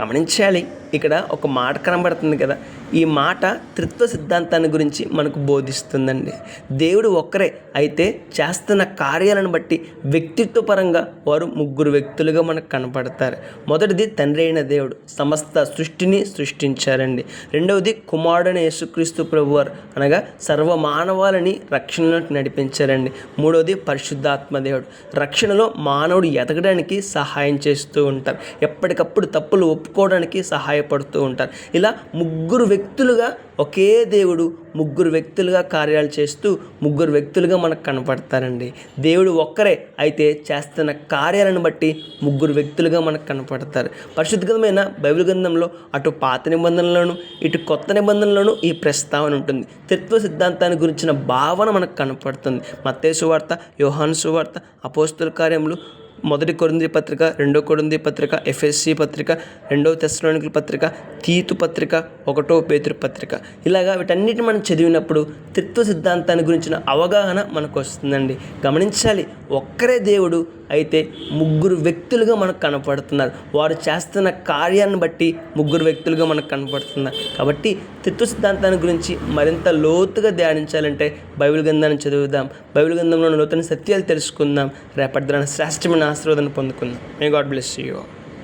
గమనించాలి. ఇక్కడ ఒక మాట కనబడుతుంది కదా, ఈ మాట త్రిత్వ సిద్ధాంతాన్ని గురించి మనకు బోధిస్తుందండి. దేవుడు ఒక్కరే, అయితే చేస్తున్న కార్యాలను బట్టి వ్యక్తిత్వపరంగా వారు ముగ్గురు వ్యక్తులుగా మనకు కనపడతారు. మొదటిది తండ్రి అయిన దేవుడు సమస్త సృష్టిని సృష్టించారండి. రెండవది కుమారుడైన యేసుక్రీస్తు ప్రభువారు, అనగా సర్వమానవాళిని రక్షణలోకి నడిపించారండి. మూడవది పరిశుద్ధాత్మ దేవుడు, రక్షణలో మానవుడు ఎదగడానికి సహాయం చేస్తూ ఉంటారు, ఎప్పటికప్పుడు తప్పులు ఒప్పుకోవడానికి సహాయపడుతూ ఉంటారు. ఇలా ముగ్గురు వ్యక్తులుగా ఒకే దేవుడు ముగ్గురు వ్యక్తులుగా కార్యాలు చేస్తూ ముగ్గురు వ్యక్తులుగా మనకు కనపడతారండి. దేవుడు ఒక్కరే, అయితే చేస్తున్న కార్యాలను బట్టి ముగ్గురు వ్యక్తులుగా మనకు కనపడతారు. పరిశుద్ధమైన బైబిల్ గ్రంథంలో అటు పాత నిబంధనలోను ఇటు కొత్త నిబంధనలోను ఈ ప్రస్తావన ఉంటుంది. త్రిత్వ సిద్ధాంతాన్ని గురించిన భావన మనకు కనపడుతుంది. మత్తయి సువార్త, యోహాను సువార్త, అపోస్తలుల కార్యములు, 1 కొరింథీ పత్రిక, 2 కొరింథీ పత్రిక, ఎఫెసీ పత్రిక, 2 తెస్సలోనికల పత్రిక, తీతు పత్రిక, 1 పేతురు పత్రిక, ఇలాగా వీటన్నిటిని మనం చదివినప్పుడు త్రిత్వ సిద్ధాంతాన్ని గురించిన అవగాహన మనకు వస్తుందండి. గమనించాలి, ఒక్కరే దేవుడు, అయితే ముగ్గురు వ్యక్తులుగా మనకు కనపడుతున్నారు. వారు చేస్తున్న కార్యాన్ని బట్టి ముగ్గురు వ్యక్తులుగా మనకు కనపడుతున్నారు. కాబట్టి త్రిత్వ సిద్ధాంతాన్ని గురించి మరింత లోతుగా ధ్యానించాలంటే బైబిల్ గ్రంథాన్ని చదువుదాం, బైబిల్ గ్రంథంలో లోతైన సత్యాలు తెలుసుకుందాం. రేపటి దినాన శ్రేష్టమైన ఆశీర్వాదాన్ని పొందుకుందాం. May God bless you.